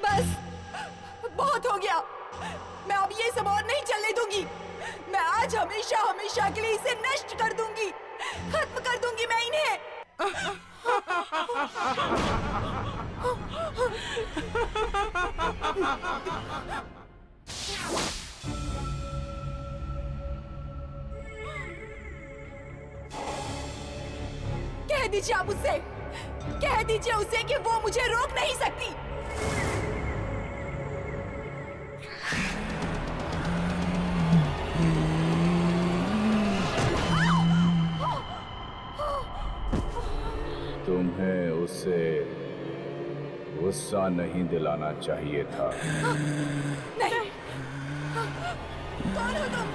बस, बहुत हो गया। मैं अब ये सब और नहीं चलने दूंगी। मैं आज हमेशा हमेशा के लिए इसे नष्ट कर दूंगी, खत्म कर दूंगी मैं इन्हें। कह दीजिए आप उससे, कह दीजिए उसे कि वो मुझे रोक नहीं सकती। तुम्हें उसे गुस्सा नहीं दिलाना चाहिए था। नहीं, कौन हो तुम?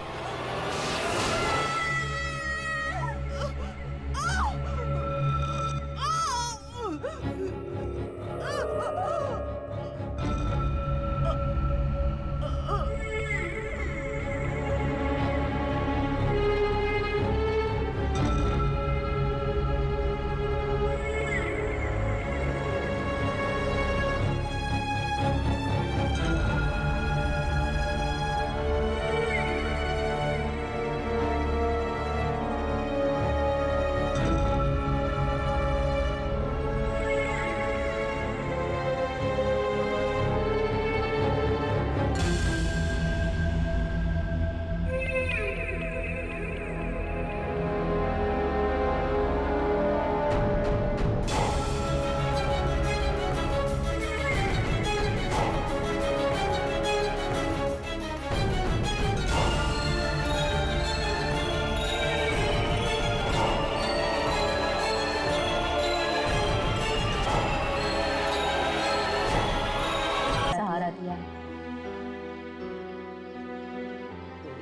सहारा दिया।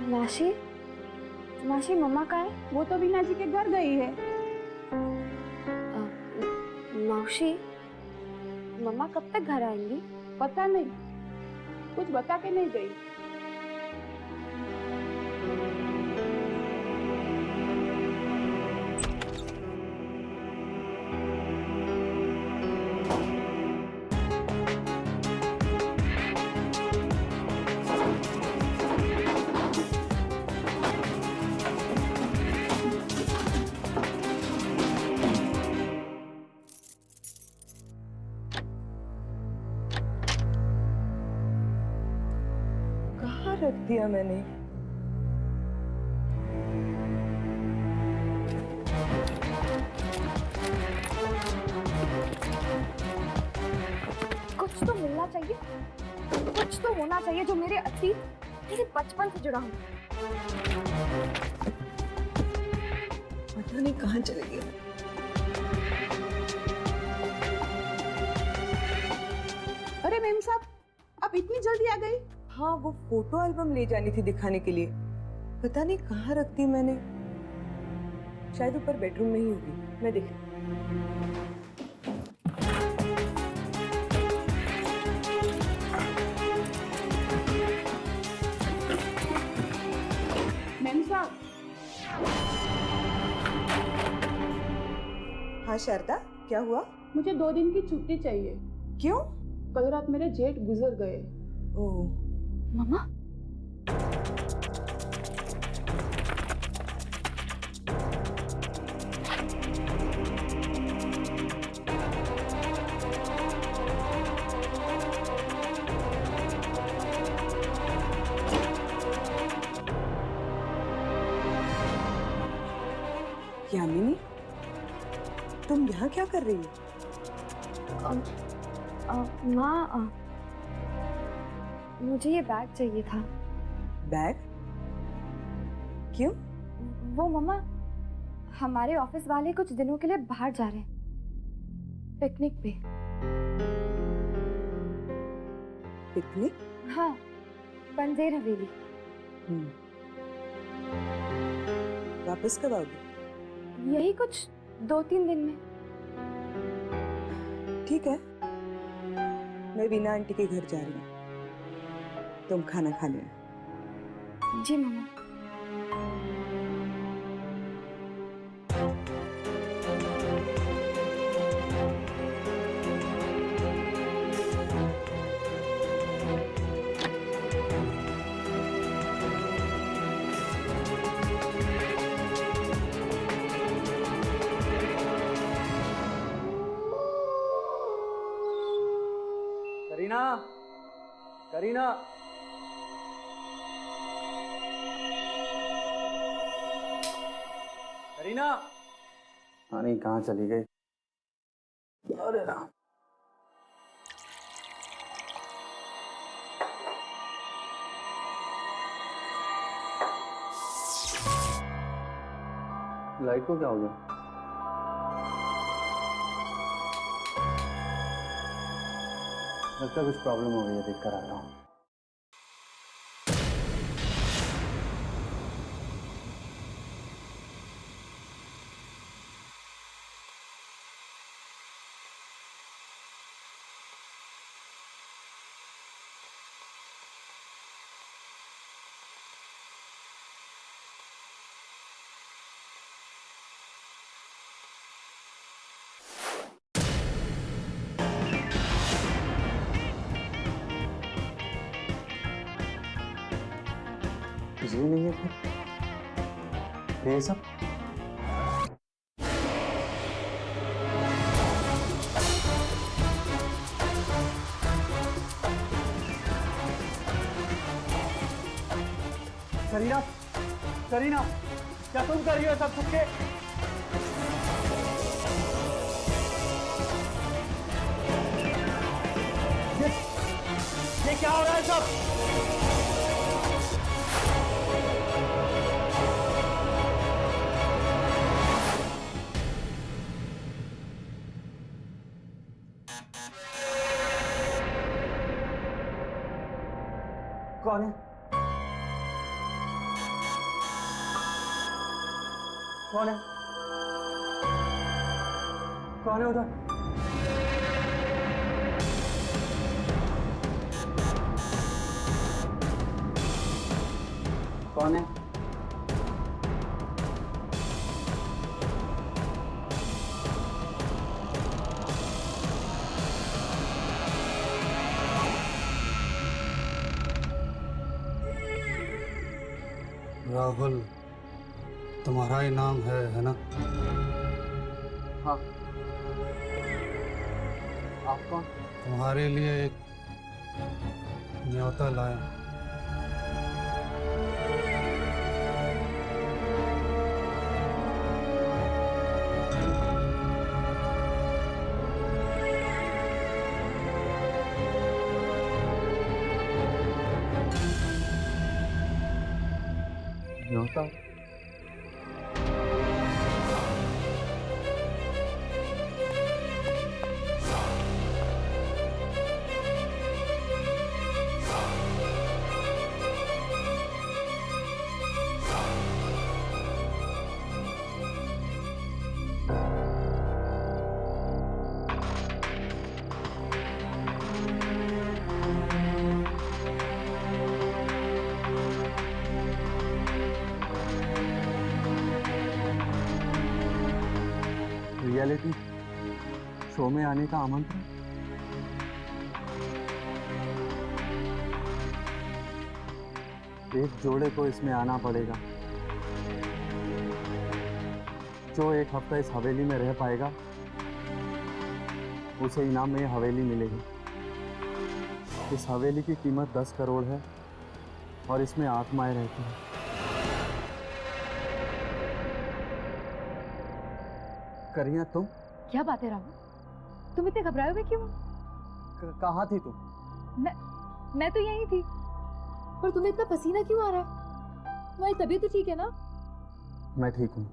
मासी, मासी मम्मा कहाँ है? वो तो बीना जी के घर गई है। मौसी, मम्मा कब तक घर आएंगी? पता नहीं, कुछ बता के नहीं गई। कहाँ रख दिया मैंने? कुछ तो मिलना चाहिए, कुछ तो होना चाहिए जो मेरे अतीत, मेरे बचपन से जुड़ा हो। पता नहीं कहाँ चले गए। अरे मेम साहब, आप इतनी जल्दी आ गई? हाँ, वो फोटो एल्बम ले जानी थी दिखाने के लिए। पता नहीं कहाँ रख दी मैंने। शायद ऊपर बेडरूम में ही होगी, मैं देख। मेम साहब। हाँ शारदा, क्या हुआ? मुझे 2 दिन की छुट्टी चाहिए। क्यों? कल रात मेरे जेठ गुजर गए। ओह, मम्मा, यामिनी, तुम यहाँ क्या कर रही हो? माँ, मुझे ये बैग चाहिए था। बैग? क्यों? वो मम्मा, हमारे ऑफिस वाले कुछ दिनों के लिए बाहर जा रहे हैं, पिकनिक पे। पिकनिक? हाँ, बंजेर हवेली। वापस कब आओगी? यही कुछ 2-3 दिन में। ठीक है, मैं वीना आंटी के घर जा रही हूँ, तुम खाना खा लेना। जी मम्मा। करीना, करीना, करीना, हाँ नहीं कहाँ चली गई? अरे राम, लाइट को क्या हो गया? लगता है कुछ प्रॉब्लम हो गई है, देख कर आ रहा हूँ। बिजली नहीं है फिर ये सब? करीना, करीना, क्या तुम कर रही हो सब छुपके? ये क्या हो रहा है सब? कौन है? कौन है? कौन है उधर? कौन है? राहुल, तुम्हारा ही नाम है ना? हाँ। आप कौन? तुम्हारे लिए एक न्योता लाया। न्योता? रियलिटी शो में आने का आमंत्रण? एक जोड़े को इसमें आना पड़ेगा। जो एक हफ्ता इस हवेली में रह पाएगा उसे इनाम में हवेली मिलेगी। इस हवेली की कीमत 10 करोड़ है और इसमें आत्माएं रहती हैं। करीना, तुम? क्या बात है राहुल, तुम इतने घबराए हुए क्यों? कहाँ थी तुम? मैं तो यहीं थी। पर तुम्हें इतना पसीना क्यों आ रहा है? तुम्हारी तबीयत तो ठीक है ना? मैं ठीक हूँ।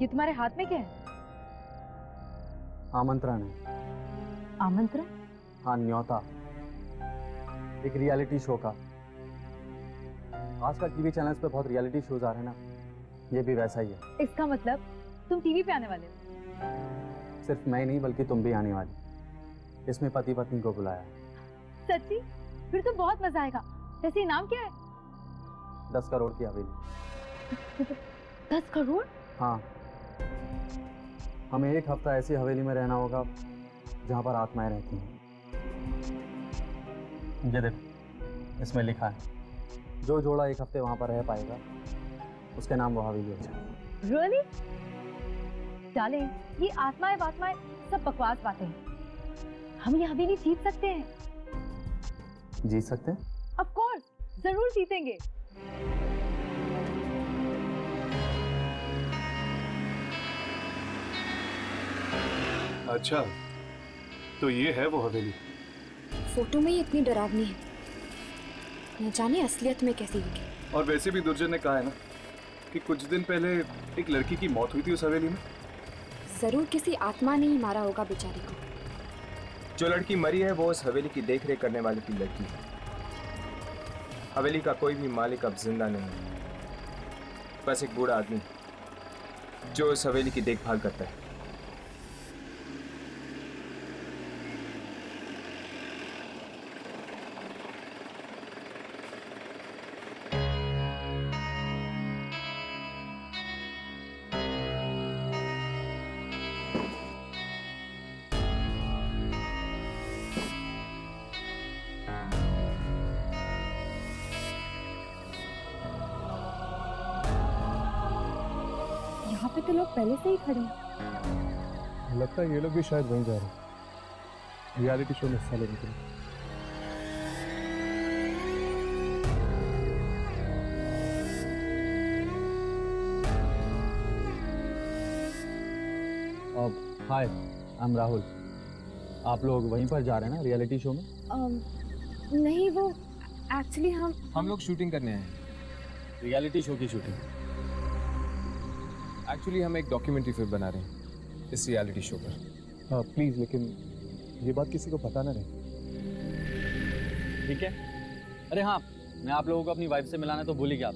ये तुम्हारे हाथ में क्या है? आमंत्रण है। आमंत्रण? हाँ, न्योता। एक रियलिटी शो का। आजकल टीवी चैनल्स पे बहुत रियलिटी शोज आ रहे हैं ना, ये भी वैसा ही है। इसका मतलब तुम टीवी पे आने वाले हो? सिर्फ मैं ही नहीं बल्कि तुम भी आने वाली। इसमें पति पत्नी को बुलाया है। सच्ची? फिर तो बहुत मजा आएगा। वैसे इनाम क्या है? 10 करोड़ की हवेली। 10 करोड़? हाँ, हमें एक हफ्ता ऐसी हवेली में रहना होगा जहाँ पर आत्माएं रहती हैं। ये देखो, इसमें लिखा है जो जोड़ा एक हफ्ते वहाँ पर रह पाएगा उसके नाम वो हवेली हो जाए। Really? डार्लिंग, ये आत्माएं वात्माएं सब बकवास बातें हैं। हम ये हवेली जीत सकते हैं। जीत सकते हैं? ऑफ कोर्स, जरूर जीतेंगे। अच्छा, तो ये है वो हवेली। फोटो में ही इतनी डरावनी है, न जाने असलियत में कैसी होगी। और वैसे भी दुर्जन ने कहा है ना कि कुछ दिन पहले एक लड़की की मौत हुई थी उस हवेली में। जरूर किसी आत्मा ने ही मारा होगा बेचारी को। जो लड़की मरी है वो उस हवेली की देखरेख करने वाले की लड़की है। हवेली का कोई भी मालिक अब जिंदा नहीं है, बस एक बूढ़ा आदमी जो उस हवेली की देखभाल करता है। यहाँ पे तो लोग पहले से ही खड़े हैं। लगता है ये लोग भी शायद वहीं जा रहे हैं, रियलिटी शो में हिस्सा लेने के लिए। अब हाय, आई एम राहुल। आप लोग वहीं पर जा रहे हैं ना रियलिटी शो में? नहीं, वो एक्चुअली हम लोग शूटिंग करने आए हैं, रियलिटी शो की शूटिंग। एक्चुअली हम एक डॉक्यूमेंट्री फिल्म बना रहे हैं इस रियलिटी शो पर। हाँ प्लीज़, लेकिन ये बात किसी को पता ना रहे। ठीक है? अरे हाँ, मैं आप लोगों को अपनी वाइफ से मिलाना तो भूल ही गया।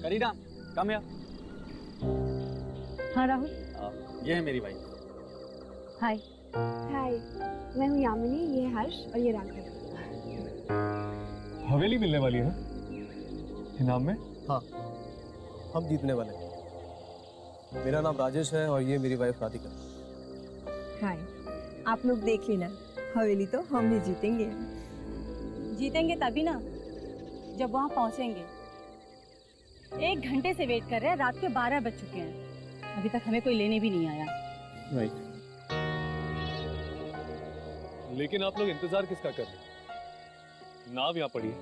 करीना, कम या। हाँ राहुल। ये है मेरी वाइफ। हाय। हाय, मैं हूँ यामिनी, ये है हर्ष और ये राघव। हवेली मिलने वाली है इनाम में? हाँ, हम जीतने वाले हैं। मेरा नाम राजेश है और ये मेरी वाइफ राधिका। हाय, आप लोग देख लेना, हवेली तो हम ही जीतेंगे। जीतेंगे तभी ना जब वहाँ पहुँचेंगे। 1 घंटे से वेट कर रहे हैं, रात के 12 बज चुके हैं, अभी तक हमें कोई लेने भी नहीं आया। राइट। लेकिन आप लोग इंतजार किसका कर रहे हैं? नाव यहाँ पड़ी है,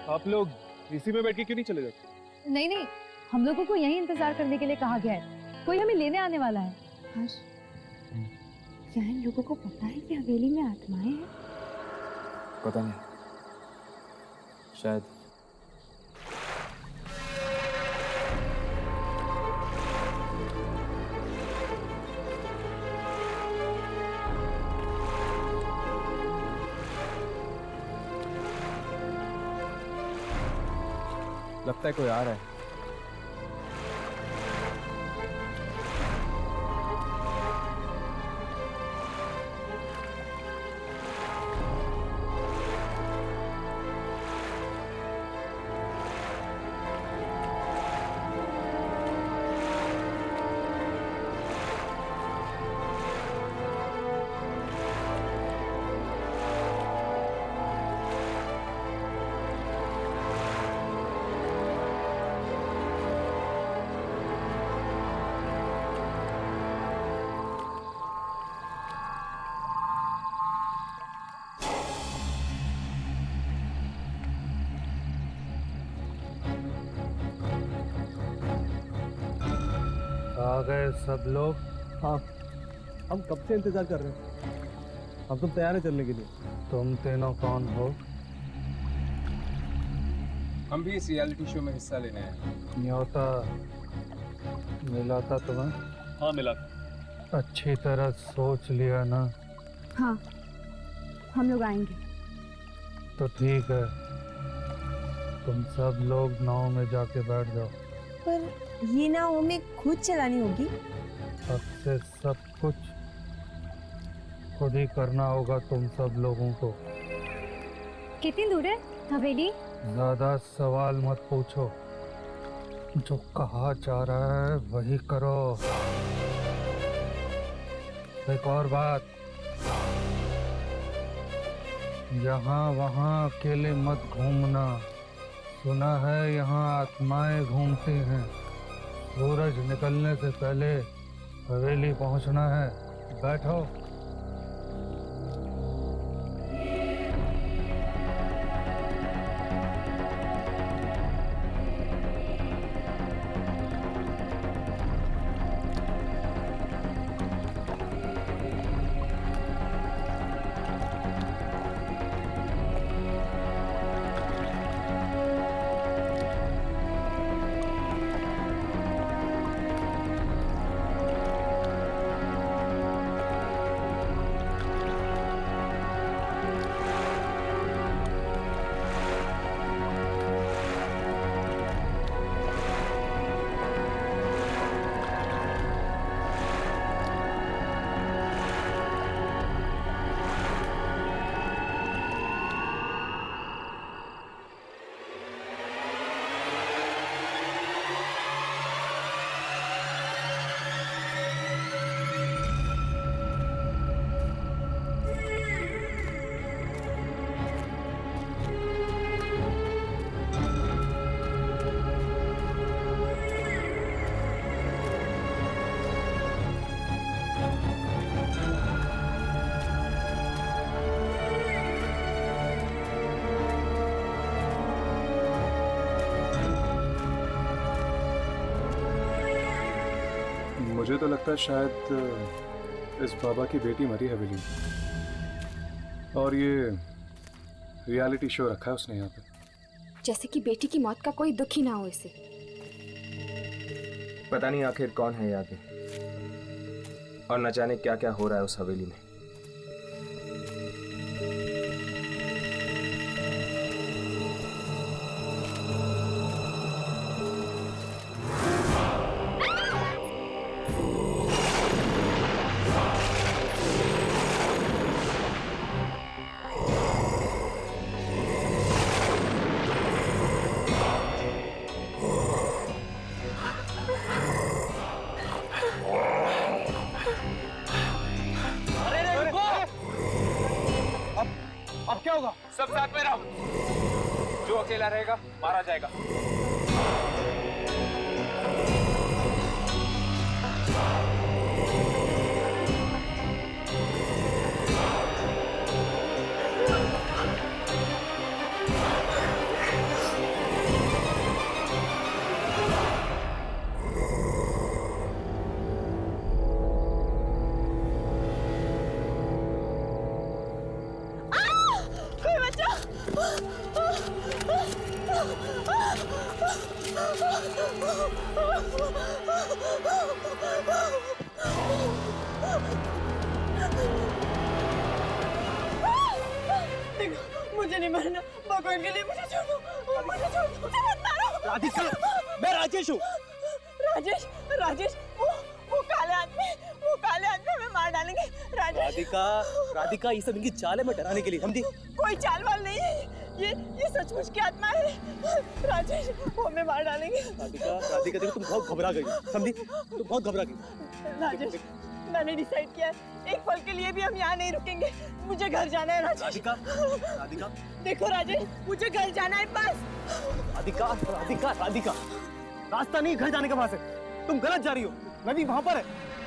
आप लोग इसी में बैठ के क्यों नहीं चले जाते? नहीं नहीं, हम लोगों को यहीं इंतजार करने के लिए कहा गया है, कोई हमें लेने आने वाला है। हर्ष, क्या इन लोगों को पता है कि हवेली में आत्माएं हैं? पता नहीं, शायद। लगता है कोई आ रहा है। आ गए सब लोग? हाँ, हम कब से इंतजार कर रहे हैं। हम तो तैयार हैं चलने के लिए। तुम तीनों कौन हो? हम भी इस रियलिटी शो में हिस्सा लेने आए हैं। न्योता मिला था तुम्हें? हाँ मिला। अच्छी तरह सोच लिया ना? हाँ, हम लोग आएंगे। तो ठीक है, तुम सब लोग नाव में जाके बैठ जाओ। पर ये नाव हमें खुद चलानी होगी? अब से सब कुछ खुद ही करना होगा तुम सब लोगों को। कितनी दूर है हवेली? ज्यादा सवाल मत पूछो, जो कहा जा रहा है वही करो। एक और बात, यहाँ वहाँ अकेले मत घूमना। सुना है यहाँ आत्माएं घूमती हैं। सूरज निकलने से पहले हवेली पहुँचना है। बैठो। मुझे तो लगता है शायद इस बाबा की बेटी मरी हवेली में, और ये रियलिटी शो रखा है उसने यहाँ पे। जैसे कि बेटी की मौत का कोई दुख ही ना हो इसे। पता नहीं आखिर कौन है यहाँ पे, और न जाने क्या क्या हो रहा है उस हवेली में। अब क्या होगा? सब साथ में रहो, जो अकेला रहेगा मारा जाएगा। मुझे नहीं मरना, भगवान के लिए मुझे छोड़ दो, मुझे छोड़ दो, मुझे मत मारो। राधिका, मैं राजेश हूँ। राजेश, राजेश, वो काले आदमी हमें मार डालेंगे। राजेश। राधिका ये सब इनकी चाल है मैं डराने के लिए, समझी? कोई चाल वाल नहीं है, ये सचमुच की आत्मा है। राजेश, वो हमें मार डालेंगे। राधिका देखो तुम बहुत घबरा गई, समझी? तुम बहुत घबरा गई। राजेश, मैंने डिसाइड किया है, एक पल के लिए भी हम यहाँ नहीं रुकेंगे। मुझे घर जाना है राजेश। राधिका देखो राजेश, मुझे घर जाना है बस। राधिका रास्ता नहीं घर जाने का वहां से, तुम गलत जा रही हो, मैं भी वहां पर है।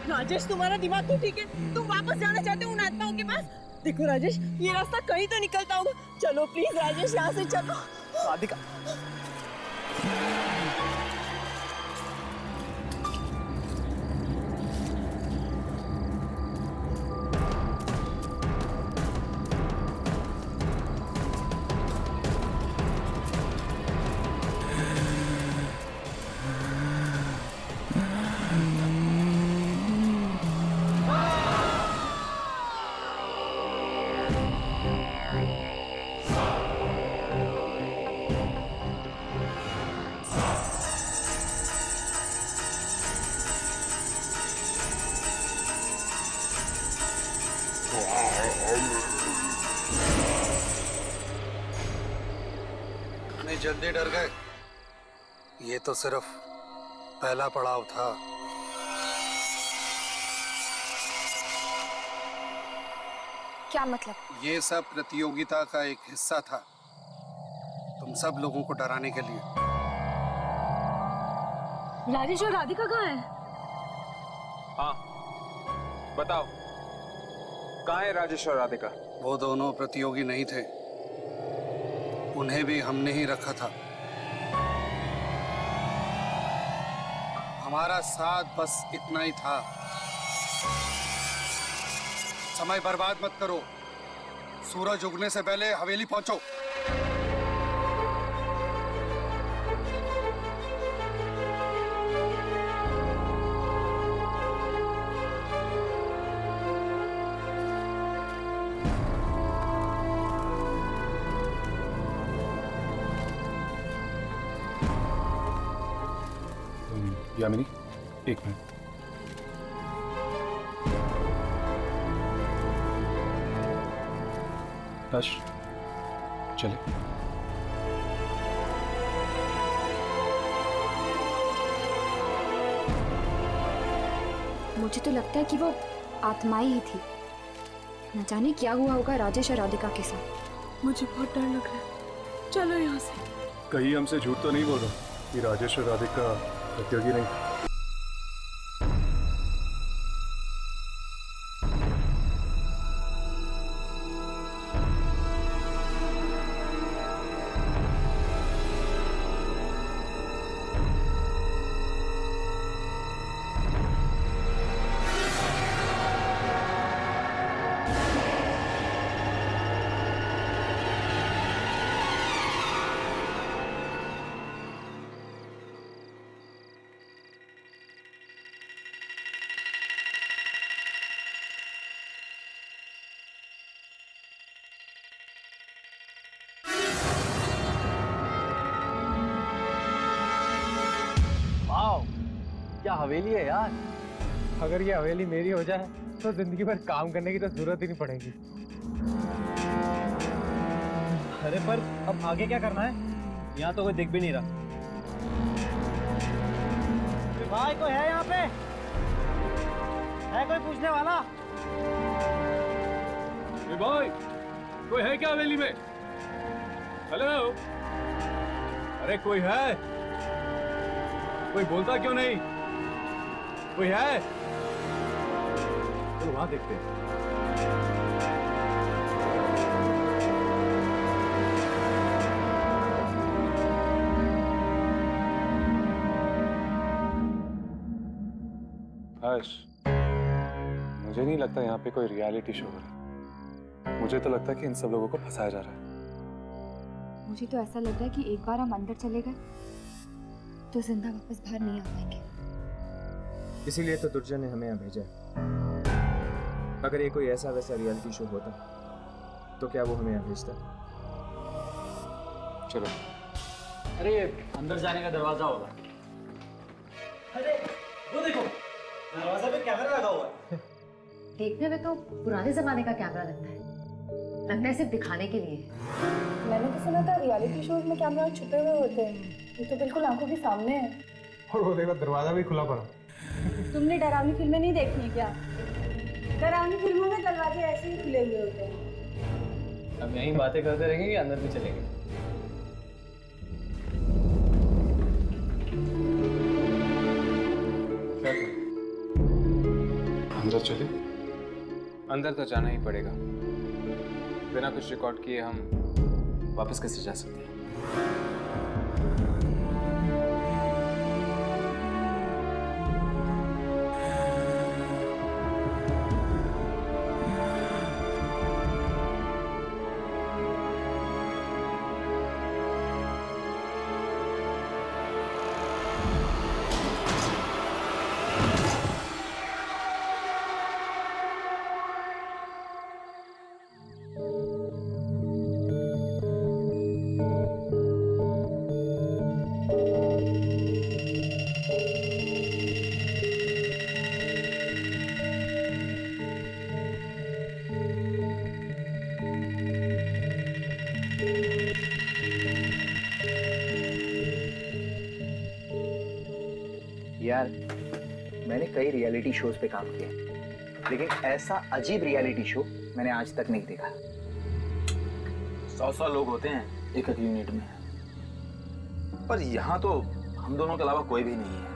राजेश, तुम्हारा दिमाग तो ठीक है, तुम वापस जाना चाहते हो उन आत्माओं के पास। देखो राजेश, ये रास्ता कहीं तो निकलता होगा, चलो प्लीज राजेश, यहाँ से चलो। राधिका जल्दी डर गए? ये तो सिर्फ पहला पड़ाव था। क्या मतलब? ये सब प्रतियोगिता का एक हिस्सा था, तुम सब लोगों को डराने के लिए। राजेश और राधिका कहाँ है? हाँ बताओ, कहाँ है राजेश और राधिका? वो दोनों प्रतियोगी नहीं थे, उन्हें भी हमने ही रखा था। हमारा साथ बस इतना ही था। समय बर्बाद मत करो, सूरज उगने से पहले हवेली पहुंचो। यामिनी, एक मिनट। हर्ष, चले। मुझे तो लगता है कि वो आत्माएं ही थी। न जाने क्या हुआ होगा राजेश और राधिका के साथ। मुझे बहुत डर लग रहा है, चलो यहाँ से। कहीं हमसे झूठ तो नहीं बोल रहा कि राजेश और राधिका प्रतियोगी नहीं? क्या हवेली है यार। अगर ये हवेली मेरी हो जाए तो जिंदगी भर काम करने की तो जरूरत ही नहीं पड़ेगी। अरे पर अब आगे क्या करना है? यहाँ तो कोई दिख भी नहीं रहा। भाई कोई है यहाँ पे? है कोई पूछने वाला? भाई कोई है क्या हवेली में? हेलो, अरे कोई है? कोई बोलता क्यों नहीं? कोई है? चलो वहां देखते हैं। हर्ष, मुझे नहीं लगता यहाँ पे कोई रियलिटी शो हो रहा है। मुझे तो लगता है कि इन सब लोगों को फंसाया जा रहा है। मुझे तो ऐसा लग रहा है कि एक बार हम अंदर चले गए तो जिंदा वापस बाहर नहीं आ पाएंगे। इसीलिए तो दुर्जन ने हमें यहाँ भेजा है। अगर ये कोई ऐसा वैसा रियलिटी शो होता तो क्या वो हमें यहाँ भेजता? चलो। अरे अंदर जाने का दरवाजा होगा। अरे वो देखो, दरवाजे पे कैमरा लगा हुआ है। देखने में तो पुराने जमाने का कैमरा लगता है। लगता है सिर्फ दिखाने के लिए। मैंने तो सुना था रियलिटी शोज में कैमरा छुपे हुए होते हैं। ये तो बिल्कुल आंखों के सामने है। और वो देखो दरवाजा भी खुला पड़ा। तुमने डरावनी फिल्में नहीं देखी है क्या? डरावनी फिल्मों में दरवाजे ऐसे ही खुले हुए होते हैं। अब यहीं बातें करते रहेंगे या अंदर भी चलेंगे? अंदर चले? अंदर तो जाना ही पड़ेगा। बिना कुछ रिकॉर्ड किए हम वापस कैसे जा सकते हैं? यार मैंने कई रियलिटी शोज पे काम किया, लेकिन ऐसा अजीब रियलिटी शो मैंने आज तक नहीं देखा। 100 लोग होते हैं एक एक यूनिट में, पर यहाँ तो हम दोनों के अलावा कोई भी नहीं है।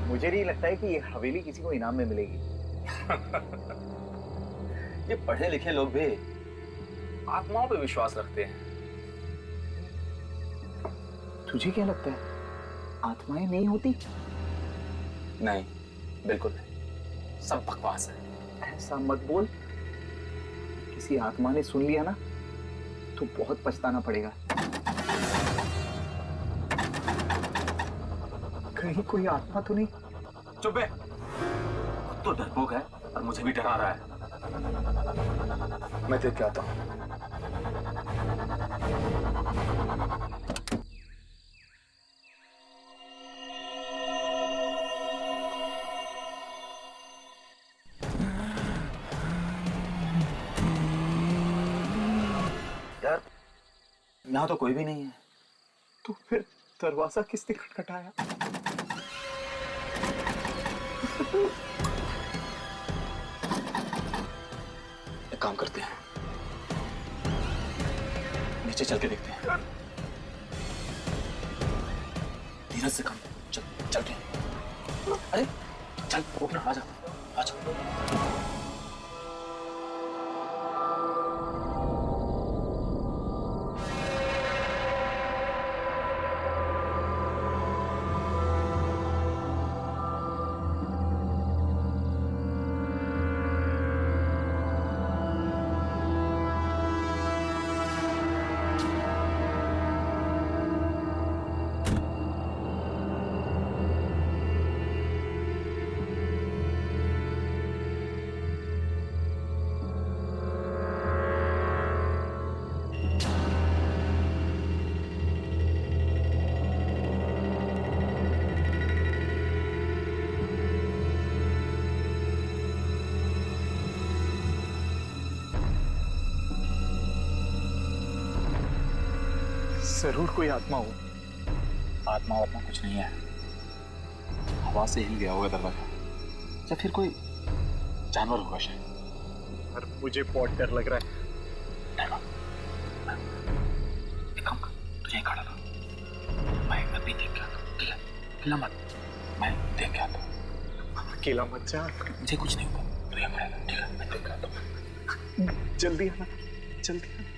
मुझे नहीं लगता है कि ये हवेली किसी को इनाम में मिलेगी। ये पढ़े लिखे लोग भी आत्माओं पे विश्वास रखते हैं। तुझे क्या लगता है आत्माएं नहीं होती? नहीं, बिल्कुल नहीं, सब बकवास है। ऐसा मत बोल। किसी आत्मा ने सुन लिया ना तो बहुत पछताना पड़ेगा। कहीं कोई आत्मा तो नहीं? चुप है, तो डरपोक है और मुझे भी डरा रहा है। मैं देख के आता हूँ। यार यहाँ तो कोई भी नहीं है। तो फिर दरवाजा किसने खटखटाया? एक काम करते हैं, नीचे चल के देखते हैं। धीरज से काम, चल के। अरे चल ओपनर, आजा आजा। जरूर कोई आत्मा हो। आत्मा वात्मा कुछ नहीं है, हवा से हिल गया होगा दरवाजा, या फिर कोई जानवर होगा शायद। पर मुझे बहुत डर लग रहा है। एक काम कर, तू यहीं खड़ा रह, मैं अभी देख के आता हूँ, ठीक है? हिलना मत, मैं देख के आता हूँ। अकेला मत जा, मुझे कुछ नहीं होगा, तू यहीं खड़ा रह, ठीक है? मैं देख के आता हूँ। जल्दी आना, जल्दी आना।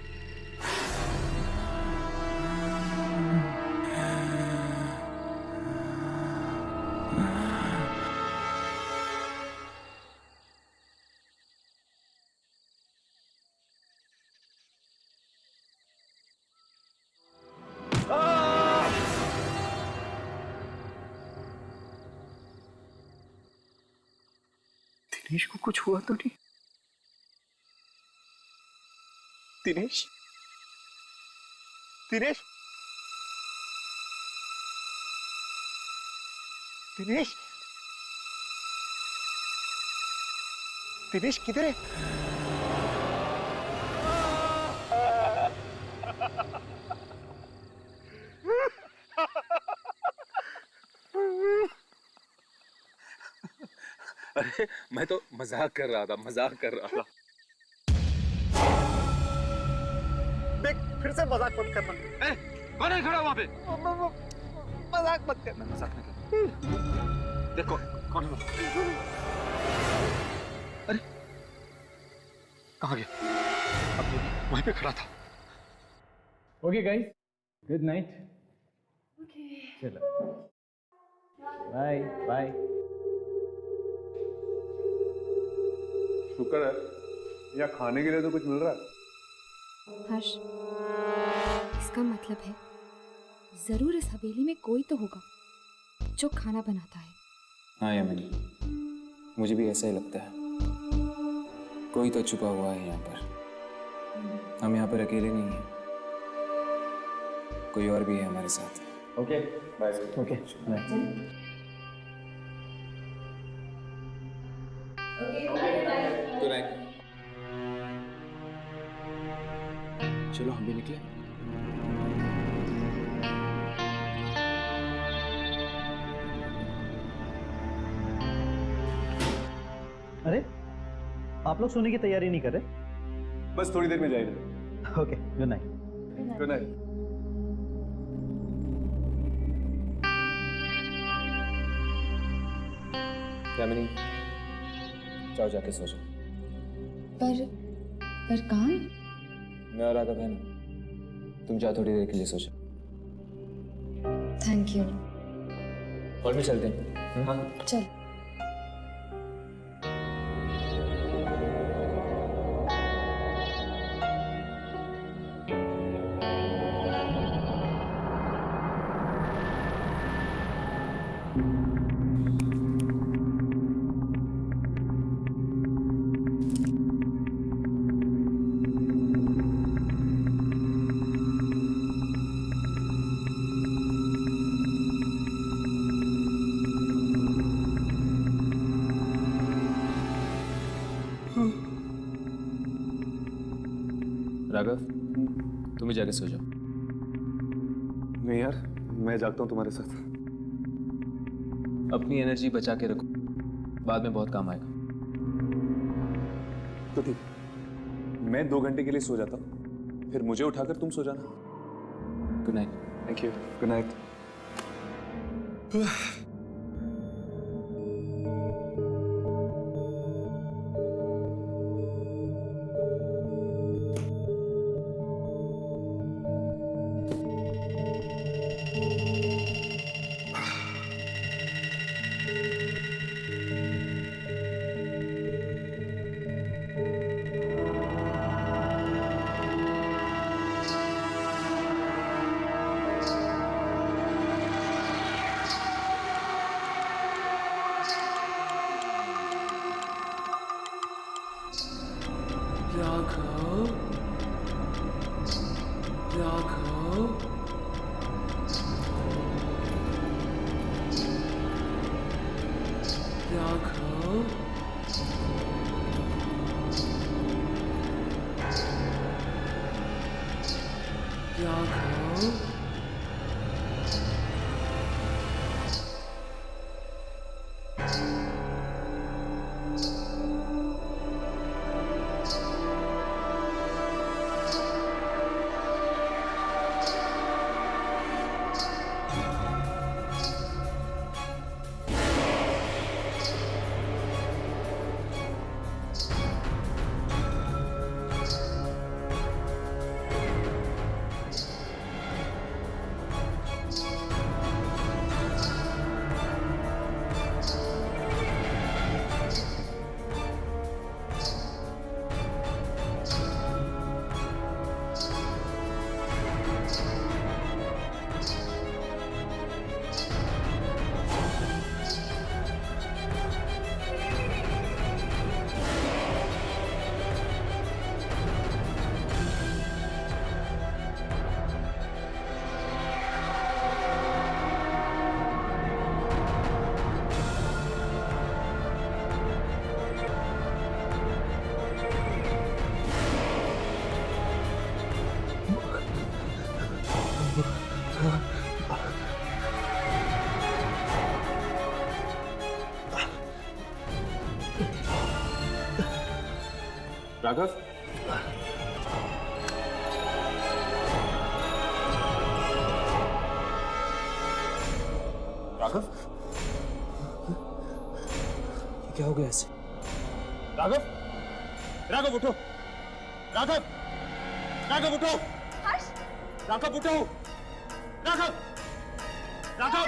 दिनेश को कुछ हुआ तो नहीं? दिनेश, दिनेश, दिनेश, दिनेश किधर है? अरे मैं तो मजाक कर रहा था, मजाक कर रहा था। देख, फिर से मजाक मत करना। कौन है खड़ा वहाँ पे? मजाक मत करना। मजाक नहीं कर। देखो कौन है? अरे कहाँ गया? अब वहीं पे खड़ा था। Okay guys, good night. Okay चलो बाय बाय। शुक्र है यहाँ खाने के लिए तो कुछ मिल रहा है। हर्ष, इसका मतलब है जरूर इस हवेली में कोई तो होगा जो खाना बनाता है। हाँ यामिनी, मुझे भी ऐसा ही लगता है, कोई तो छुपा हुआ है यहाँ पर। हम यहाँ पर अकेले नहीं हैं, कोई और भी है हमारे साथ। Okay bye. Okay bye. Good night. चलो हम भी निकले। अरे आप लोग सोने की तैयारी नहीं कर रहे? बस थोड़ी देर में जाएंगे। Okay, good night. Good night. Yamini, जाओ जाके सो जाओ। पर काम? मैं और राघव है ना, तुम जाओ थोड़ी देर के लिए सो जाओ। Thank you. और भी चलते हैं। हाँ चल। राघव, तुम भी जाके सो जाओ। नहीं यार, मैं जागता हूँ तुम्हारे साथ। अपनी एनर्जी बचा के रखो, बाद में बहुत काम आएगा। तो ठीक, मैं 2 घंटे के लिए सो जाता हूँ, फिर मुझे उठाकर तुम सो जाना। Good night. Thank you. Good night. Raghav, Raghav, ये क्या हो गया ऐसे? राघव, राघव उठो, राघव, राघव उठो, राघव उठो, राघव, राघव,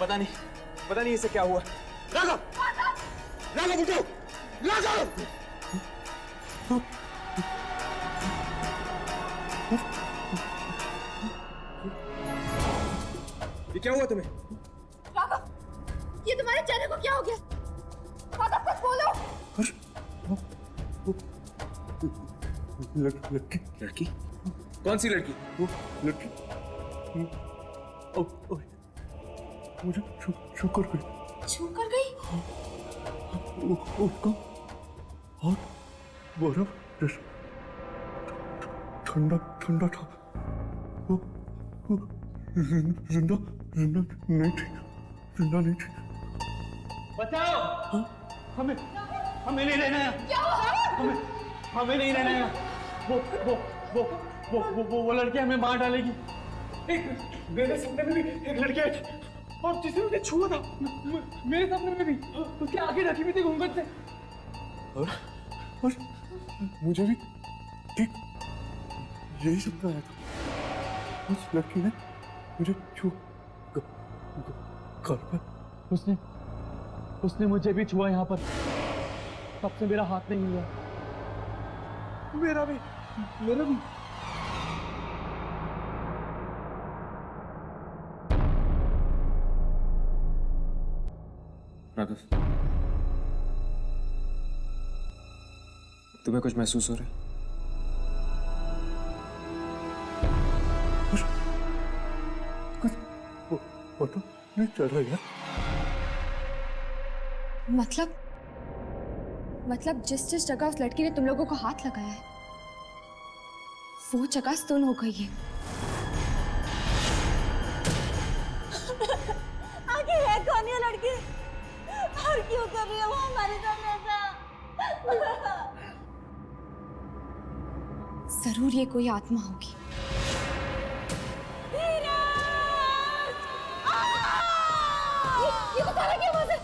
पता नहीं इसे क्या हुआ। राघव, राघव उठो, राघव। ये क्या हुआ तुम्हें? राघव, ये तुम्हारे चेहरे को क्या हो गया? राघव, कुछ बोलो। लड़की? कौन सी लड़की? वो लड़की मुझे छू कर गई। छू कर गई? उसका हाथ बर्फ जैसा ठंडा ठंडा था। वो जिंदा नहीं थी। बचाओ! हमें नहीं रहना है। क्या हुआ? हमें नहीं रहना है। वो लड़की हमें मार डालेगी। मेरे सपने में भी एक लड़की आई थी और जिसे मुझे छुआ था, मेरे सपने में भी उसके आगे रखी हुई थी घूंघट से। और मुझे भी ठीक यही सपना आया था। उस लड़की ने मुझे छू उसने मुझे भी छुआ यहाँ पर। तब से मेरा हाथ नहीं हुआ। मेरा भी। राघव, तुम्हें कुछ महसूस हो रहा है? कुछ पता नहीं चल रहा यार। मतलब जिस जगह उस लड़की ने तुम लोगों को हाथ लगाया है, वो जगह सुन हो गई है। आगे है कौन ये लड़की? और क्यों कर रही है वो हमारे साथ ऐसा? जरूर ये कोई आत्मा होगी। ये बता रहा क्या बात है?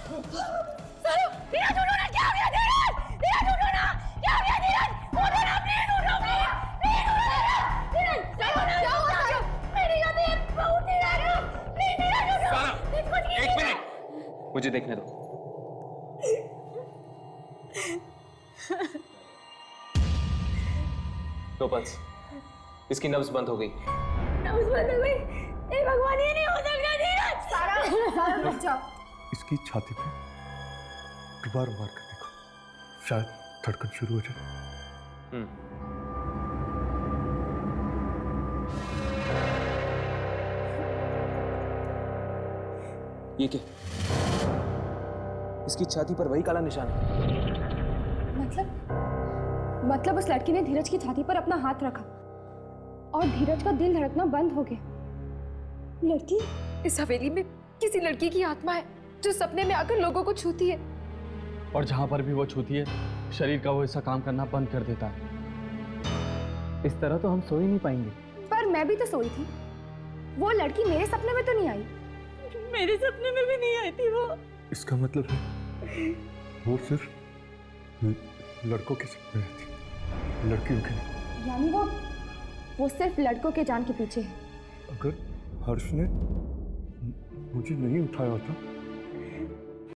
सारे धीरज उठो ना, क्या हो गया धीरज? धीरज उठो ना, क्या हो गया धीरज? उठो ना प्लीज, उठो प्लीज, प्लीज उठो ना धीरज, चलो ना, क्या हुआ सारा? मेरी गति बहुत धीरज, प्लीज धीरज उठो। सारा, एक मिनट, मुझे देखने दो। दो पल्स, इसकी नब्ज बंद हो गई। नब्ज बंद हो गई? ए भगवान, ये नहीं हो सकता धीरज। सारा रुक जाओ। इसकी छाती पे दोबारा मार कर देखो, शायद धड़कन शुरू हो जाए। ये क्या? इसकी छाती पर वही काला निशान है। मतलब उस लड़की ने धीरज की छाती पर अपना हाथ रखा और धीरज का दिल धड़कना बंद हो गया। लड़की? इस हवेली में किसी लड़की की आत्मा है जो सपने में आकर लोगों को छूती है। और जहां पर भी वो छूती है, शरीर का वो हिस्सा काम करना बंद कर देता है। इस तरह तो हम सो ही नहीं पाएंगे। पर मैं भी तो सोई थी। वो लड़की मेरे सपने में तो नहीं आई। मेरे सपने में भी नहीं आई थी वो। इसका मतलब है वो सिर्फ लड़कों के सपने रहती, लड़कियों के नहीं। यानी वो सिर्फ लड़कों के जान के पीछे है। अगर हर्ष ने मुझे नहीं उठाया होता